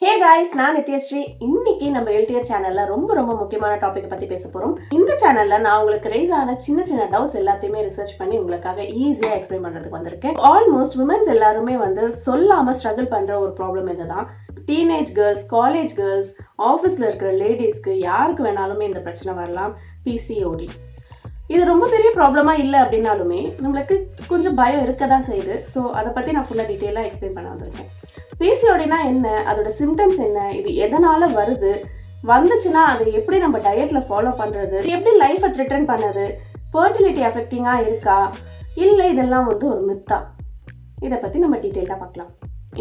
Hey guys, நான் நித்யஸ்ரீ. இன்னைக்கு நம்ம எல்டிஆர் சேனல்ல ரொம்ப முக்கியமான டாபிக் பத்தி பேச போறோம். இந்த சேனல்ல நான் உங்களுக்கு ரைஸ் ஆன சின்ன டவுட்ஸ் எல்லாத்தையுமே ரிசர்ச் பண்ணி உங்களுக்காக ஈஸியா எக்ஸ்பிளைன் பண்றதுக்கு வந்திருக்கேன். ஆல்மோஸ்ட் விமென்ஸ் எல்லாருமே சொல்லாம ஸ்ட்ரகிள் பண்ற ஒரு ப்ராப்ளம் இதுதான். டீனேஜ் கேர்ள்ஸ், காலேஜ் கேர்ள்ஸ், ஆஃபீஸ்ல இருக்கிற லேடிஸ்க்கு யாருக்கு வேணாலுமே இந்த பிரச்சனை வரலாம், பிசிஓடி. இது ரொம்ப பெரிய ப்ராப்ளமா இல்லை அப்படின்னாலுமே நம்மளுக்கு கொஞ்சம் பயம் இருக்கதான் செய்யுது. ஸோ அதை பத்தி நான் ஃபுல்லா டீட்டெயிலா எக்ஸ்பிளைன் பண்ண வந்திருக்கேன். பிசிஓடினா என்ன, அதோட சிம்டம்ஸ் என்ன, இது எதனால வருது, வந்துச்சுன்னா அதை எப்படி நம்ம டயட்ல ஃபாலோ பண்றது, எப்படி லைஃபை த்ரெட்டன் பண்ணுது, ஃபர்டிலிட்டி அஃபெக்டிங்கா இருக்கா, இல்லை இதெல்லாம் ஒரு மித்தா, இதை பத்தி நம்ம டீட்டெயிலா பார்க்கலாம்.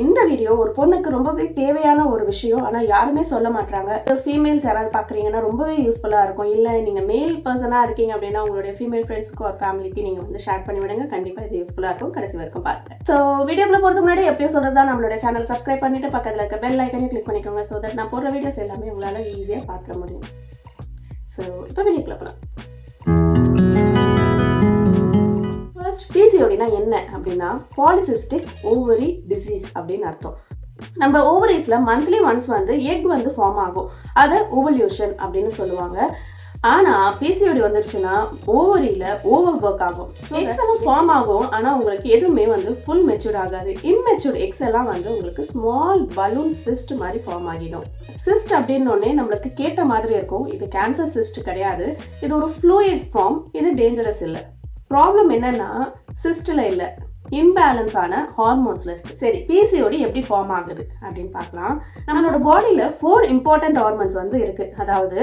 இந்த வீடியோ ஒரு பொண்ணுக்கு ரொம்பவே தேவையான ஒரு விஷயம். ஆனா யாருமே சொல்ல மாட்டாங்க. ஃபீமேல்ஸ் யாராவது பாக்குறீங்கன்னா ரொம்பவே யூஸ்ஃபுல்லா இருக்கும். இல்ல நீங்க மேல் பர்சனா இருக்கீங்க அப்படின்னா உங்களுடைய ஃபீமேல் ஃப்ரெண்ட்ஸ்க்கு ஒரு ஃபேமிலிக்கு நீங்க ஷேர் பண்ணி விடுங்க. கண்டிப்பா இது யூஸ்ஃபுல்லா இருக்கும். கடைசி வரைக்கும் பாருங்க. சோ வீடியோக்குள்ள போறதுக்கு முன்னாடி எப்பயும் சொல்றதுதான், நம்மளோட சேனல் சப்ஸ்கிரைப் பண்ணிட்டு பக்கத்துல இருக்க பெல் ஐக்கனையும் கிளிக் பண்ணிக்கோங்க. சோ தட் நான் போடுற வீடியோஸ் எல்லாமே உங்களால ஈஸியா பார்க்க முடியும். சோ இப்போ வீடியோக்குள்ள போலாம். பிசிஓடினா என்ன அப்படின்னா பாலிசிஸ்டிக் ஓவரி டிசீஸ் அப்படின்னு அர்த்தம். நம்ம ஓவரிஸ்ல மந்த்லி ஒன்ஸ் எக் ஃபார்ம் ஆகும். அது ஓவல்யூஷன் அப்படின்னு சொல்லுவாங்க. ஆனா பிசிஓடி வந்துருச்சுன்னா ஓவரியில ஓவர் ஒர்க் ஆகும். எக்ஸ் எல்லாம் ஃபார்ம் ஆகும். ஆனா உங்களுக்கு எதுவுமே ஃபுல் மெச்சூர்ட் ஆகாது. இன்மெச்சூர்ட் எக்ஸ் எல்லாம் உங்களுக்கு ஸ்மால் பலூன் சிஸ்ட் மாதிரி ஃபார்ம் ஆகிடும். சிஸ்ட் அப்படின்னு நம்மளுக்கு கேட்ட மாதிரி இருக்கும். இது கேன்சர் சிஸ்ட் கிடையாது. இது ஒரு ஃப்ளூயிட் ஃபார்ம். இது டேஞ்சரஸ் இல்லை. ப்ராப்ளம் என்னன்னா சிஸ்ட்ல இல்ல, இம்பேலன்ஸ் ஆன ஹார்மோன்ஸ்ல இருக்கு. சரி, பிசிஓடி எப்படி ஃபார்ம் ஆகுது அப்படின்னு பார்க்கலாம். நம்மளோட பாடியில 4 இம்பார்ட்டன்ட் ஹார்மோன்ஸ் இருக்கு. அதாவது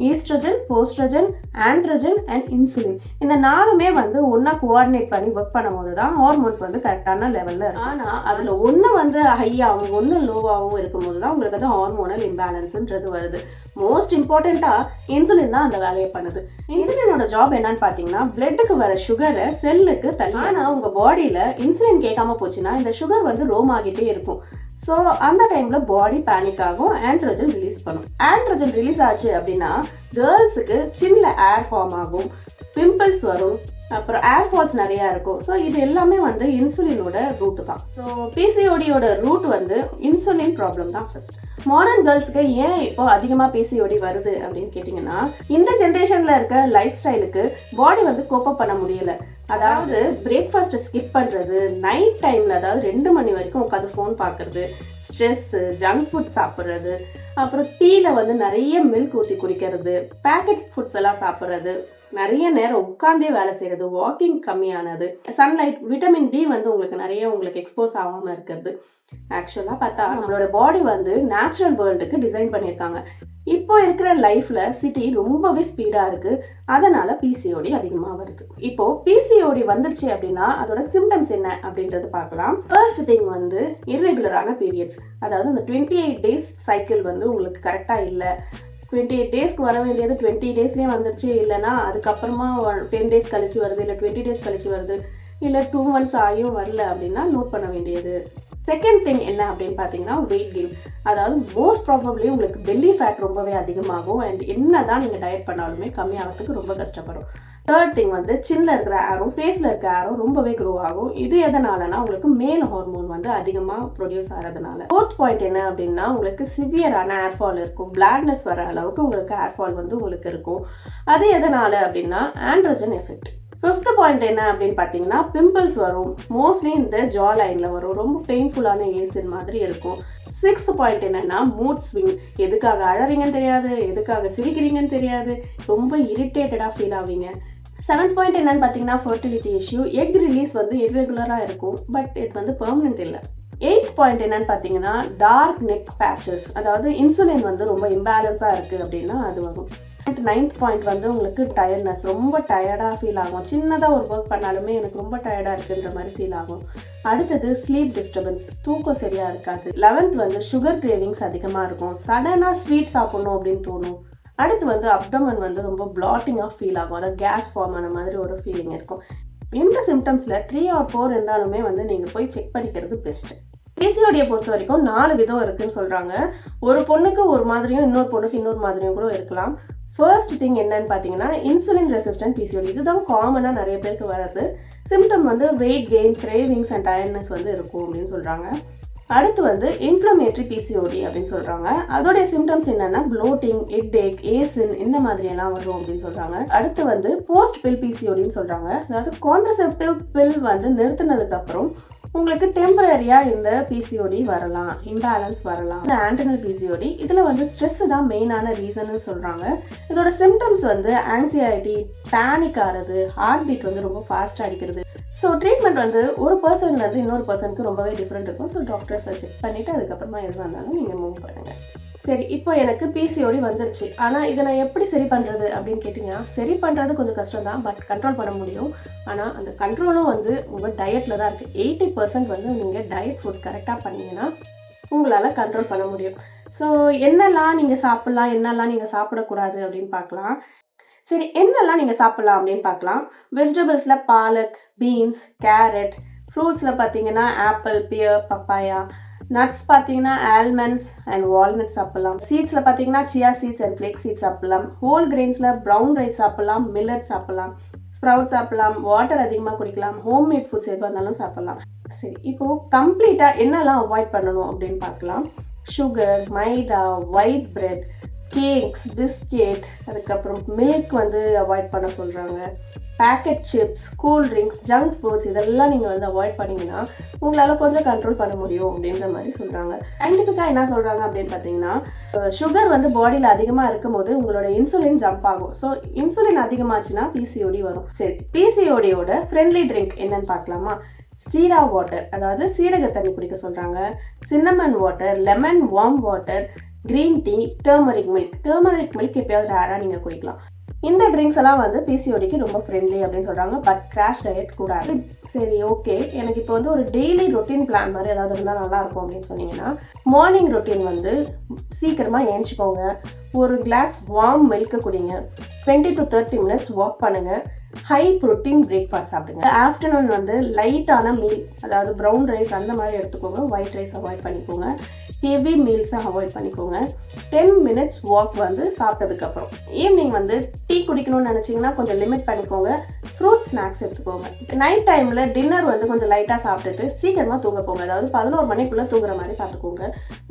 ஈஸ்ட்ரோஜன், போஸ்ட்ரோஜன், ஆண்ட்ரோஜன் அண்ட் இன்சுலின். இந்த 4மே ஒன்னா கோஆர்டினேட் பண்ணி ஒர்க் பண்ணும்போது தான் ஹார்மோன்ஸ் கரெக்டான லெவல்ல இருக்கு. ஆனா அதுல ஒண்ணு ஹையாவும் ஒண்ணு லோவாவும் இருக்கும்போது தான் உங்களுக்கு ஹார்மோனல் இம்பேலன்ஸ்ன்றது வருது. மோஸ்ட் இம்பார்ட்டண்டா இன்சுலின் தான் அந்த வேலையை பண்ணுது. இன்சுலினோட ஜாப் என்னன்னு பாத்தீங்கன்னா பிளட்டுக்கு வர சுகரை செல்லுக்கு தள்ளி. ஆனா உங்க பாடியில இன்சுலின் கேட்காம போச்சுன்னா இந்த சுகர் ரோம் ஆகிட்டே இருக்கும். ஸோ அந்த டைம்ல பாடி பேனிக் ஆகும், ஆண்ட்ரோஜன் ரிலீஸ் பண்ணும். ஆண்ட்ரோஜன் ரிலீஸ் ஆச்சு அப்படின்னா கேர்ள்ஸுக்கு சின்ன ஏர் ஃபார்ம் ஆகும், பிம்பிள்ஸ் வரும், அப்புறம் ஏர் ஃபால்ஸ் நிறைய இருக்கும். ஸோ இது எல்லாமே இன்சுலினோட ரூட் தான். ஸோ பிசிஓடியோட ரூட் இன்சுலின் ப்ராப்ளம் தான் ஃபர்ஸ்ட். மாடர்ன் கேர்ள்ஸ்க்கு ஏன் இப்போ அதிகமா பிசிஓடி வருது அப்படின்னு கேட்டீங்கன்னா, இந்த ஜென்ரேஷன்ல இருக்க லைஃப் ஸ்டைலுக்கு பாடி கோப்பப் பண்ண முடியல. அதாவது பிரேக்ஃபாஸ்ட் ஸ்கிப் பண்றது, நைட் டைம்ல அதாவது 2 மணி வரைக்கும் உட்காந்து ஃபோன் பார்க்கறது, ஸ்ட்ரெஸ், ஜங்க் ஃபுட் சாப்பிட்றது, அப்புறம் டீல நிறைய மில்க் ஊற்றி குடிக்கிறது, பேக்கெட் ஃபுட்ஸ் எல்லாம் சாப்பிட்றது, நிறைய நேரம் உட்கார்ந்தே வேலை செய்யறது, வாக்கிங் கம்மியானது, சன்லைட், விட்டமின் டி உங்களுக்கு எக்ஸ்போஸ் ஆகாம இருக்கிறது. ஆக்சுவலா பார்த்தா நம்மளோட பாடி நேச்சுரல் வேர்ல்டுக்கு டிசைன் பண்ணியிருக்காங்க. இப்போ இருக்கிற லைஃப்ல சிட்டி ரொம்பவே ஸ்பீடா இருக்கு. அதனால பிசிஓடி அதிகமா வருது. இப்போ பிசிஓடி வந்துருச்சு அப்படின்னா அதோட சிம்டம்ஸ் என்ன அப்படின்றது பார்க்கலாம். ஃபர்ஸ்ட் திங் இர்ரெகுலரான பீரியட்ஸ். அதாவது இந்த 28 டேஸ் சைக்கிள் உங்களுக்கு கரெக்டா இல்ல, 28 டேஸ்க்கு வர வேண்டியது 20 டேஸ்லயே வந்துருச்சு, இல்லைன்னா அதுக்கப்புறமா 10 டேஸ் கழிச்சு வருது, இல்லை 20 டேஸ் கழிச்சு வருது, இல்லை 2 months ஆகியும் வரல அப்படின்னா நோட் பண்ண வேண்டியது. செகண்ட் திங் என்ன அப்படின்னு பார்த்தீங்கன்னா வெயிட் கெயின். அதாவது மோஸ்ட் ப்ராபப்ளி உங்களுக்கு பெல்லி ஃபேட் ரொம்பவே அதிகமாகும். அண்ட் என்னதான் நீங்கள் டயட் பண்ணாலுமே கம்மியாகிறதுக்கு ரொம்ப கஷ்டப்படும். தேர்ட் திங் சின்ல இருக்கிற ஆரும், ஃபேஸ்ல இருக்கிற ஆரும் ரொம்பவே க்ரோ ஆகும். இது எதனாலனா உங்களுக்கு மேல் ஹார்மோன் அதிகமாக ப்ரொடியூஸ் ஆகிறதுனால. ஃபோர்த் பாயிண்ட் என்ன அப்படின்னா உங்களுக்கு சிவியரான ஏர்ஃபால் இருக்கும். பிளாக்னஸ் வர அளவுக்கு உங்களுக்கு ஏர்ஃபால் உங்களுக்கு இருக்கும். அது எதனால அப்படின்னா ஆண்ட்ரோஜன் எஃபெக்ட். ஃபிஃப்த் பாயிண்ட் என்ன அப்படின்னு பார்த்தீங்கன்னா பிம்பிள்ஸ் வரும். மோஸ்ட்லி இந்த ஜா லைன்ல வரும். ரொம்ப பெயின்ஃபுல்லான ஏசின் மாதிரி இருக்கும். சிக்ஸ்த் பாயிண்ட் என்னன்னா மூட் ஸ்விங். எதுக்காக அழறீங்கன்னு தெரியாது, எதுக்காக சிரிக்கிறீங்கன்னு தெரியாது, ரொம்ப இரிட்டேட்டடா ஃபீல் ஆவீங்க. செவன்த் பாயிண்ட் என்னன்னு பார்த்தீங்கன்னா ஃபர்டிலிட்டி இஷ்யூ. எக் ரிலீஸ் இர்ரெகுலரா இருக்கும், பட் இது பெர்மனன்ட் இல்லை. எய்த் பாயிண்ட் என்னன்னு பார்த்தீங்கன்னா டார்க் நெக் பேச்சஸ். அதாவது இன்சுலின் ரொம்ப இம்பேலன்ஸா இருக்கு அப்படின்னா அது வரும். நைன்த் பாயிண்ட் உங்களுக்கு டயர்ட்னஸ். ரொம்ப டயர்டா ஃபீல் ஆகும். சின்னதா ஒரு ஒர்க் பண்ணாலுமே எனக்கு ரொம்ப டயர்டா இருக்குன்ற மாதிரி ஃபீல் ஆகும். அடுத்தது ஸ்லீப் டிஸ்டர்பன்ஸ். தூக்கம் சரியா இருக்காது. 11th சுகர் கிரேவிங்ஸ் அதிகமா இருக்கும். சடனா ஸ்வீட் சாப்பிடணும் அப்படின்னு தோணும். அடுத்து அப்டமன் ரொம்ப பிளாட்டிங்கா ஃபீல் ஆகும். அதாவது கேஸ் ஃபார்ம் ஆன மாதிரி ஒரு ஃபீலிங் இருக்கும். இந்த சிம்டம்ஸ்ல 3 or 4 இருந்தாலுமே நீங்க போய் செக் பண்ணிக்கிறது பெஸ்ட். பிசிஓடியை பொறுத்த வரைக்கும் 4 விதம் இருக்குன்னு சொல்றாங்க. ஒரு பொண்ணுக்கு ஒரு மாதிரியும் இன்னொரு பொண்ணுக்கு இன்னொரு மாதிரியும் கூட இருக்கலாம். ஃபர்ஸ்ட் திங் என்னன்னு பார்த்தீங்கன்னா இன்சுலின் ரெசிஸ்டன்ட் பிசிஓடி. இதுதான் காமனாக நிறைய பேருக்கு வர்றது. Symptom weight gain, cravings and tiredness இருக்கும் அப்படின்னு சொல்றாங்க. அடுத்து வந்து இன்ஃப்ளமேட்டரி பிசிஓடி அப்படின்னு சொல்றாங்க. அதோடைய சிம்டம்ஸ் என்னன்னா ப்ளோட்டிங், ஹெட்டேக், ஏசின் இந்த மாதிரி எல்லாம் வரும் அப்படின்னு சொல்றாங்க. அடுத்து வந்து போஸ்ட் பில் பிசிஓடின்னு சொல்றாங்க. அதாவது கான்ட்ரசெப்டிவ் பில் வந்து நிறுத்தினதுக்கு அப்புறம் உங்களுக்கு டெம்பரரியா இந்த பிசிஓடி வரலாம், இம்பேலன்ஸ் வரலாம். இந்த ஆன்டினல் பிசிஓடி இதுல வந்து ஸ்ட்ரெஸ் தான் மெயினான ரீசன் சொல்றாங்க. இதோட சிம்டம்ஸ் வந்து ஆங்ஸைட்டி, பேனிக் ஆறது, ஹார்ட் பீட் வந்து ரொம்ப ஃபாஸ்டா அடிக்கிறது. ஸோ ட்ரீட்மெண்ட் வந்து ஒரு பர்சன்ல இருந்து இன்னொரு பர்சனுக்கு ரொம்பவே டிஃப்ரெண்ட் இருக்கும். ஸோ டாக்டர்ஸை செக் பண்ணிட்டு அதுக்கப்புறமா எது வந்தாலும் நீங்க மூவ் பண்ணுங்க. சரி, இப்போ எனக்கு பிசிஓடி வந்துருச்சு, ஆனா இதை நான் எப்படி சரி பண்றது அப்படின்னு கேட்டீங்கன்னா, சரி பண்றது கொஞ்சம் கஷ்டம் தான், பட் கண்ட்ரோல் பண்ண முடியும். ஆனா அந்த கண்ட்ரோலும் வந்து உங்க டயட்ல தான் இருக்கு. 80% வந்து நீங்க டயட் ஃபுட் கரெக்டா பண்ணீங்கன்னா உங்களால கண்ட்ரோல் பண்ண முடியும். ஸோ என்னெல்லாம் நீங்க சாப்பிடலாம், என்னெல்லாம் நீங்க சாப்பிடக்கூடாது அப்படின்னு பார்க்கலாம். சரி, என்னெல்லாம் நீங்க சாப்பிடலாம் அப்படின்னு பார்க்கலாம். வெஜிடபிள்ஸ்ல பாலக், பீன்ஸ், கேரட். ஃப்ரூட்ஸ்ல பார்த்தீங்கன்னா ஆப்பிள், பியர், பப்பாயா. நட்ஸ் பார்த்தீங்கன்னா ஆல்மண்ட்ஸ் அண்ட் வால்நட் சாப்பிடலாம். சீட்ஸ்ல பார்த்தீங்கன்னா chia seeds and flax seeds சாப்பிடலாம். ஹோல் கிரெயின்ஸ்ல ப்ரௌன் ரைஸ் சாப்பிடலாம், மில்லட் சாப்பிடலாம், ஸ்ப்ரவுட் சாப்பிடலாம், வாட்டர் அதிகமாக குடிக்கலாம், ஹோம்மேட் ஃபுட்ஸ் எதுவாக இருந்தாலும் சாப்பிடலாம். சரி, இப்போ கம்ப்ளீட்டா என்னெல்லாம் அவாய்ட் பண்ணணும் அப்படின்னு பார்க்கலாம். சுகர், மைதா, ஒயிட் பிரெட், கேக்ஸ், பிஸ்கெட், அதுக்கப்புறம் மில்க் வந்து அவாய்ட் பண்ண சொல்றாங்க. Packet chips, cool drinks, junk foods இதெல்லாம் நீங்கள் வந்து அவாய்ட் பண்ணிங்கன்னா உங்களால் கொஞ்சம் கண்ட்ரோல் பண்ண முடியும் அப்படின்ற மாதிரி சொல்கிறாங்க. சயின்டிஃபிக்காக என்ன சொல்கிறாங்க அப்படின்னு பார்த்தீங்கன்னா, சுகர் வந்து பாடியில் அதிகமாக இருக்கும் போது உங்களோட இன்சுலின் ஜம்ப் ஆகும். ஸோ இன்சுலின் அதிகமாச்சுன்னா பிசிஓடி வரும். சரி, பிசிஓடியோட ஃப்ரெண்ட்லி ட்ரிங்க் என்னன்னு பார்க்கலாமா. ஸ்டீரா வாட்டர், அதாவது சீரக தண்ணி குடிக்க சொல்கிறாங்க. Cinnamon water, lemon warm water, green tea, turmeric milk. Turmeric milk எப்பயாவது ரேராக நீங்கள் குடிக்கலாம். இந்த ட்ரிங்க்ஸ் எல்லாம் வந்து பிசிஓடிக்கு ரொம்ப ஃப்ரெண்ட்லி அப்படின்னு சொல்றாங்க. பட் கிராஷ் டயட் கூடாது. சரி, ஓகே, எனக்கு இப்போ வந்து ஒரு டெய்லி ரொட்டீன் பிளான் மாதிரி ஏதாவது இருந்தால் நல்லா இருக்கும் அப்படின்னு சொன்னீங்கன்னா, மார்னிங் ரொட்டீன் வந்து சீக்கிரமா ஏஞ்சிக்கோங்க. ஒரு கிளாஸ் வார்ம் மில்க் குடிங்க. 20 to 30 minutes வாக் பண்ணுங்க. ஹை ப்ரோட்டீன் பிரேக்ஃபாஸ்ட் சாப்பிடுங்க. ஆஃப்டர்நூன் வந்து லைட்டான மீல், அதாவது ப்ரௌன் ரைஸ் அந்த மாதிரி எடுத்துக்கோங்க. ஒயிட் ரைஸ் அவாய்ட் பண்ணிக்கோங்க. ஹெவி மீல்ஸை அவாய்ட் பண்ணிக்கோங்க. 10 minutes வாக் வந்து சாப்பிட்டதுக்கு அப்புறம். ஈவினிங் வந்து டீ குடிக்கணும்னு நினைச்சீங்கன்னா கொஞ்சம் லிமிட் பண்ணிக்கோங்க. ஃப்ரூட் ஸ்நாக்ஸ் எடுத்துக்கோங்க. நைட் டைம்ல டின்னர் வந்து கொஞ்சம் லைட்டா சாப்பிட்டுட்டு சீக்கிரமா தூங்க போங்க. அதாவது 11 மணிக்குள்ள தூங்குற மாதிரி பார்த்துக்கோங்க.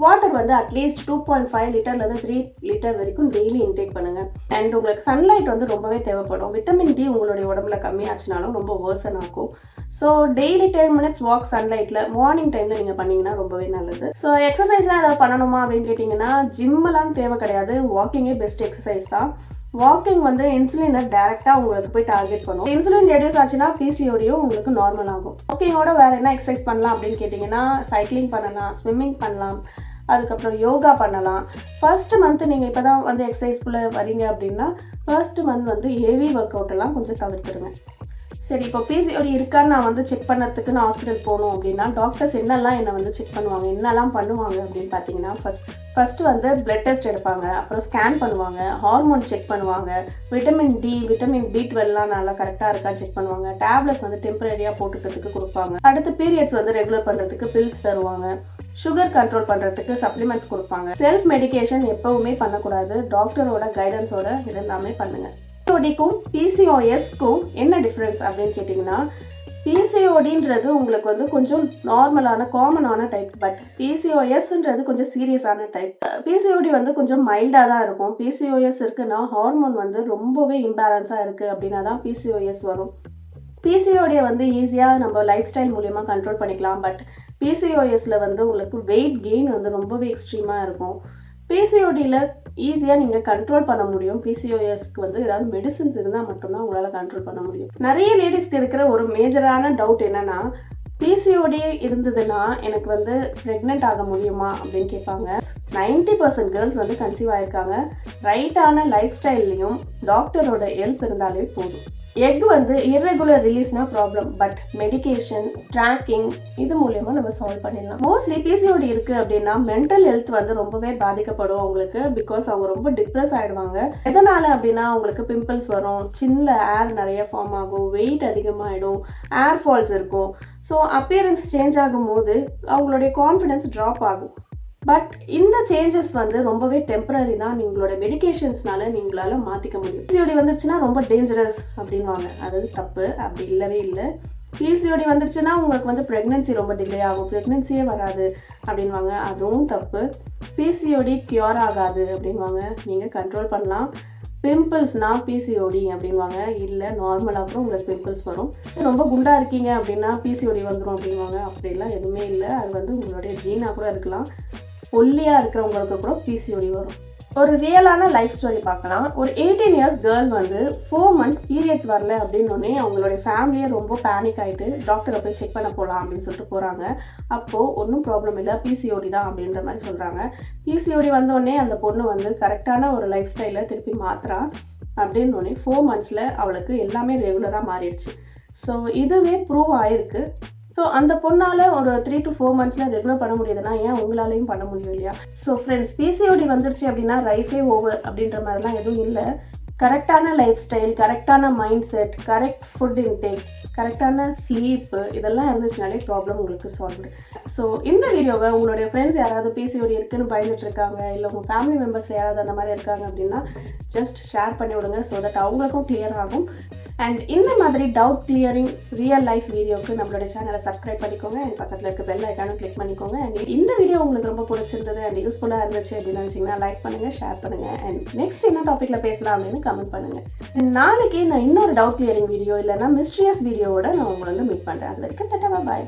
வாட்டர் வந்து அட்லீஸ்ட் 2.5 லிட்டர்ல இருந்து 3 லிட்டர் வரைக்கும் டெய்லி இன்டேக் பண்ணுங்க. அண்ட் உங்களுக்கு சன்லைட் வந்து ரொம்பவே தேவைப்படும். விட்டமின் டி உங்களுடைய உடம்புல கம்மியாச்சுனாலும் ரொம்ப வேர்சன் ஆகும். ஸோ டெய்லி 10 minutes வாக் சன்லைட்ல மார்னிங் டைம்ல நீங்க பண்ணீங்கன்னா ரொம்பவே நல்லது. ஸோ எக்ஸசைஸ்லாம் ஏதாவது பண்ணணுமா அப்படின்னு கேட்டீங்கன்னா, ஜிம்மெல்லாம் தேவை கிடையாது. வாக்கிங்கே பெஸ்ட் எக்ஸசைஸ் தான். வாக்கிங் வந்து இன்சுலினை டைரக்டா உங்களுக்கு போய் டார்கெட் பண்ணும். இன்சுலின் ரெடியூஸ் ஆச்சுன்னா பிசிஓடியும் உங்களுக்கு நார்மல் ஆகும். வாக்கிங்கோட வேற என்ன எக்ஸசைஸ் பண்ணலாம் அப்படின்னு கேட்டீங்கன்னா, சைக்கிளிங் பண்ணலாம், ஸ்விம்மிங் பண்ணலாம், அதுக்கப்புறம் யோகா பண்ணலாம். ஃபர்ஸ்ட் மந்த் நீங்க இப்பதான் வந்து எக்ஸசைஸ்குள்ள வரீங்க அப்படின்னா ஃபர்ஸ்ட் மந்த் வந்து ஹெவி ஒர்க் அவுட் எல்லாம் கொஞ்சம் தவிர்த்துருங்க. சரி, இப்போ பிசிஓடி இருக்கான்னு நான் வந்து செக் பண்ணறதுக்கு நான் ஹாஸ்பிட்டல் போகணும் அப்படின்னா டாக்டர்ஸ் என்னெல்லாம் என்னை வந்து செக் பண்ணுவாங்க, என்னெல்லாம் பண்ணுவாங்க அப்படின்னு பார்த்தீங்கன்னா, ஃபர்ஸ்ட் வந்து பிளட் டெஸ்ட் எடுப்பாங்க, அப்புறம் ஸ்கேன் பண்ணுவாங்க, ஹார்மோன் செக் பண்ணுவாங்க, விட்டமின் டி, விட்டமின் B12 நல்லா கரெக்டாக இருக்கா செக் பண்ணுவாங்க, டேப்லெட்ஸ் வந்து டெம்பரரியாக போட்டுக்கிறதுக்கு கொடுப்பாங்க, அடுத்து பீரியட்ஸ் வந்து ரெகுலர் பண்ணுறதுக்கு பில்ஸ் தருவாங்க, சுகர் கண்ட்ரோல் பண்ணுறதுக்கு சப்ளிமெண்ட்ஸ் கொடுப்பாங்க. செல்ஃப் மெடிகேஷன் எப்பவுமே பண்ணக்கூடாது. டாக்டரோட கைடன்ஸோட இதெல்லாமே பண்ணுங்க. பிசிஓடிக்கும் பிசிஓஎஸ்க்கும் என்ன டிஃபரன்ஸ் அப்படின்னு கேட்டிங்கன்னா, பிசிஓடின்றது உங்களுக்கு வந்து கொஞ்சம் நார்மலான காமனான டைப், பட் பிசிஓஎஸ்ன்றது கொஞ்சம் சீரியஸான டைப். பிசிஓடி வந்து கொஞ்சம் மைல்டாக தான் இருக்கும். பிசிஓஎஸ் இருக்குன்னா ஹார்மோன் வந்து ரொம்பவே இம்பேலன்ஸாக இருக்குது அப்படின்னா தான் பிசிஓஎஸ் வரும். பிசிஓடியை வந்து ஈஸியாக நம்ம லைஃப் ஸ்டைல் மூலமா கண்ட்ரோல் பண்ணிக்கலாம். பட் பிசிஓஎஸ்ல வந்து உங்களுக்கு வெயிட் கெயின் வந்து ரொம்பவே எக்ஸ்ட்ரீமாக இருக்கும். பிசிஓடியில் ஈஸியாக நீங்கள் கண்ட்ரோல் பண்ண முடியும். பிசிஓஎஸ்க்கு வந்து ஏதாவது மெடிசின்ஸ் இருந்தால் மட்டும்தான் உங்களால் கண்ட்ரோல் பண்ண முடியும். நிறைய லேடிஸ்க்கு இருக்கிற ஒரு மேஜரான டவுட் என்னன்னா, பிசிஓடி இருந்ததுன்னா எனக்கு வந்து ப்ரெக்னென்ட் ஆக முடியுமா அப்படின்னு கேட்பாங்க. 90% கேர்ள்ஸ் வந்து கன்சீவ் ஆயிருக்காங்க. ரைட்டான லைஃப் ஸ்டைல்லையும் டாக்டரோட ஹெல்ப் இருந்தாலே போதும். எக் வந்து இர்ரெகுலர் ரிலீஸ்னா ப்ராப்ளம், பட் மெடிகேஷன், ட்ராக்கிங் இது மூலமா நம்ம சால்வ் பண்ணிடலாம். மோஸ்ட்லி பிசிஓடி இருக்கு அப்படின்னா மென்டல் ஹெல்த் வந்து ரொம்பவே பாதிக்கப்படும் அவங்களுக்கு. பிகாஸ் அவங்க ரொம்ப டிப்ரெஸ் ஆயிடுவாங்க. எதனால அப்படின்னா அவங்களுக்கு பிம்பிள்ஸ் வரும், ஸ்கின்ல ஏர் நிறைய ஃபார்ம் ஆகும், வெயிட் அதிகமாகிடும், ஏர் ஃபால்ஸ் இருக்கும். ஸோ அப்பியரன்ஸ் சேஞ்ச் ஆகும் போது அவங்களுடைய கான்ஃபிடன்ஸ் ட்ராப் ஆகும். பட் இந்த சேஞ்சஸ் வந்து ரொம்பவே டெம்பரரி தான். நீங்களோட மெடிகேஷன்ஸ்னால நீங்களால மாத்திக்க முடியும். பிசிஓடி வந்துருச்சுன்னா ரொம்ப டேஞ்சரஸ் அப்படின்வாங்க. அது தப்பு, அப்படி இல்லவே இல்லை. பிசிஓடி வந்துருச்சுன்னா உங்களுக்கு வந்து ப்ரெக்னென்சி ரொம்ப டிலே ஆகும், ப்ரெக்னென்சியே வராது அப்படின்வாங்க. அதுவும் தப்பு. பிசிஓடி கியூர் ஆகாது அப்படின்வாங்க. நீங்கள் கண்ட்ரோல் பண்ணலாம். பிம்பிள்ஸ்னா பிசிஓடி அப்படின்வாங்க. இல்லை, நார்மலாக கூட உங்களுக்கு பிம்பிள்ஸ் வரும். ரொம்ப குண்டாக இருக்கீங்க அப்படின்னா பிசிஓடி வந்துடும் அப்படின்வாங்க. அப்படிலாம் எதுவுமே இல்லை. அது வந்து உங்களுடைய ஜீனாக கூட இருக்கலாம். ஒல்லியாக இருக்கிறவங்களுக்கு கூட பிசிஓடி வரும். ஒரு ரியலான லைஃப் ஸ்டோரி பார்க்கலாம். ஒரு 18 இயர்ஸ் கேர்ள் வந்து 4 months பீரியட்ஸ் வரல அப்படின்னோடனே அவங்களுடைய ஃபேமிலியே ரொம்ப பேனிக் ஆகிட்டு டாக்டரை போய் செக் பண்ண போகலாம் அப்படின்னு சொல்லிட்டு போகிறாங்க. அப்போது ஒன்றும் ப்ராப்ளம் இல்லை, பிசிஓடி தான் அப்படின்ற மாதிரி சொல்கிறாங்க. பிசிஓடி வந்தோடனே அந்த பொண்ணு வந்து கரெக்டான ஒரு லைஃப் ஸ்டைலை திருப்பி மாற்றுறா. அப்படின்னோடனே 4 monthsல அவளுக்கு எல்லாமே ரெகுலராக மாறிடுச்சு. ஸோ இதுவே ப்ரூவ் ஆயிருக்கு. ஸோ அந்த பொண்ணால் ஒரு 3 to 4 monthsல ரெகுலர் பண்ண முடியுதுன்னா ஏன் உங்களாலையும் பண்ண முடியும் இல்லையா? ஸோ ஃப்ரெண்ட்ஸ், பிசிஓடி வந்துருச்சு அப்படின்னா லைஃபே ஓவர் அப்படின்ற மாதிரிலாம் எதுவும் இல்லை. கரெக்டான லைஃப் ஸ்டைல், கரெக்டான mind set, correct food intake, கரெக்டான ஸ்லீப்பு, இதெல்லாம் இருந்துச்சுனாலே ப்ராப்ளம் உங்களுக்கு சால்வ்டு. ஸோ இந்த வீடியோவை உங்களுடைய ஃப்ரெண்ட்ஸ் யாராவது பிசிஓடி இருக்குன்னு பயந்துட்டு இருக்காங்க, இல்லை உங்கள் ஃபேமிலி மெம்பர்ஸ் யாராவது அந்த மாதிரி இருக்காங்க அப்படின்னா ஜஸ்ட் ஷேர் பண்ணி விடுங்க. ஸோ தட் அவங்களுக்கும் கிளியர் ஆகும். அண்ட் இந்த மாதிரி டவுட் கிளியரிங் ரியல் லைஃப் வீடியோக்கு நம்மளுடைய சேனலை சப்ஸ்கிரைப் பண்ணிக்கோங்க. அண்ட் பக்கத்தில் இருக்க பெல் ஐக்கானும் கிளிக் பண்ணிக்கோங்க. அண்ட் இந்த வீடியோ உங்களுக்கு ரொம்ப பிடிச்சிருந்தது அண்ட் யூஸ்ஃபுல்லாக இருந்துச்சு அப்படின்னு நினச்சிங்கன்னா லைக் பண்ணுங்கள், ஷேர் பண்ணுங்கள். அண்ட் நெக்ஸ்ட் என்ன டாப்பிக்கில் பேசலாம் அப்படின்னு கமெண்ட் பண்ணுங்கள். நாளைக்கு நான் இன்னொரு டவுட் கிளியரிங் வீடியோ இல்லைன்னா மிஸ்டீரியஸ் வீடியோவோட நான் உங்களை வந்து மீட் பண்ணுறேன். அது வரைக்கும் டாடா, பாய்.